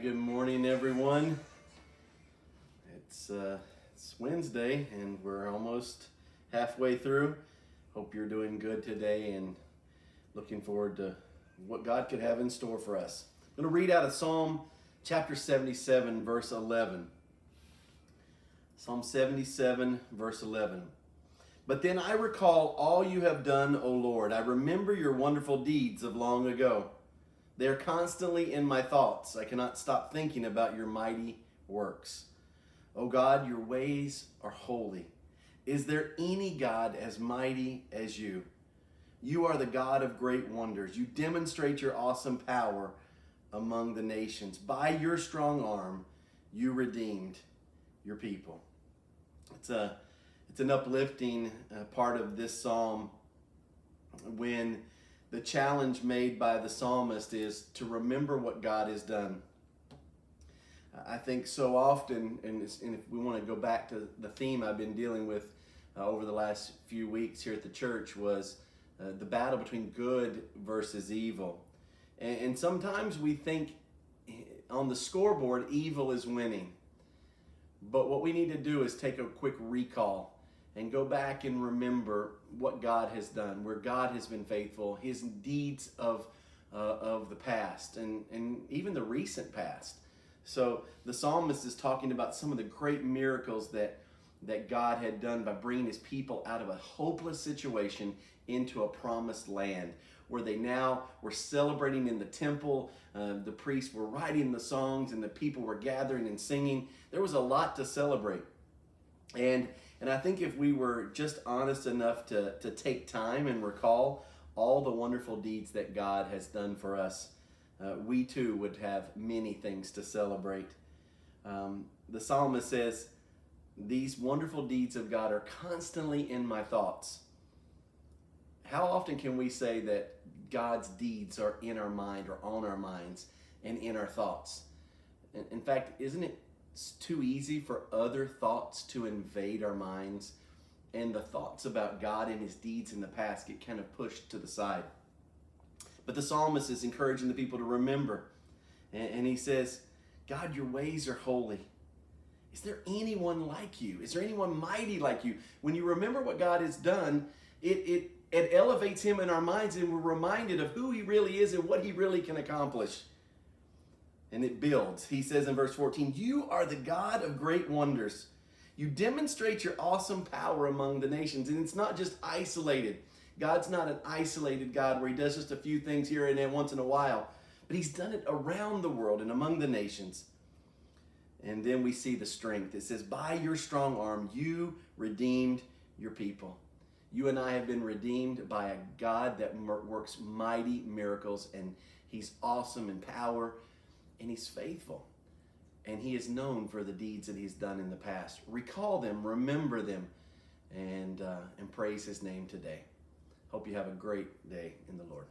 Good morning, everyone. It's Wednesday, and we're almost halfway through. Hope you're doing good today and looking forward to what God could have in store for us. I'm going to read out of Psalm chapter 77, verse 11. Psalm 77, verse 11. But then I recall all you have done, O Lord. I remember your wonderful deeds of long ago. They are constantly in my thoughts. I cannot stop thinking about your mighty works. O God, your ways are holy. Is there any God as mighty as you? You are the God of great wonders. You demonstrate your awesome power among the nations. By your strong arm, you redeemed your people. It's an uplifting part of this psalm when the challenge made by the psalmist is to remember what God has done. I think so often, and if we want to go back to the theme I've been dealing with over the last few weeks here at the church, was the battle between good versus evil. And sometimes we think on the scoreboard, evil is winning. But what we need to do is take a quick recall and go back and remember what God has done, where God has been faithful, his deeds of the past and even the recent past. So the psalmist is talking about some of the great miracles that God had done by bringing his people out of a hopeless situation into a promised land, where they now were celebrating in the temple. The priests were writing the songs and the people were gathering and singing. There was a lot to celebrate. And I think if we were just honest enough to take time and recall all the wonderful deeds that God has done for us, we too would have many things to celebrate. The psalmist says, these wonderful deeds of God are constantly in my thoughts. How often can we say that God's deeds are in our mind or on our minds and in our thoughts? In fact, isn't it too easy for other thoughts to invade our minds, and the thoughts about God and his deeds in the past get kind of pushed to the side? But the psalmist is encouraging the people to remember, and he says, God, your ways are holy. Is there anyone like you? Is there anyone mighty like you? When you remember what God has done, it elevates him in our minds, and we're reminded of who he really is and what he really can accomplish. And it builds. He says in verse 14, you are the God of great wonders. You demonstrate your awesome power among the nations. And it's not just isolated. God's not an isolated God where he does just a few things here and there once in a while. But he's done it around the world and among the nations. And then we see the strength. It says, by your strong arm, you redeemed your people. You and I have been redeemed by a God that works mighty miracles. And he's awesome in power. And he's faithful, and he is known for the deeds that he's done in the past. Recall them, remember them, and praise his name today. Hope you have a great day in the Lord.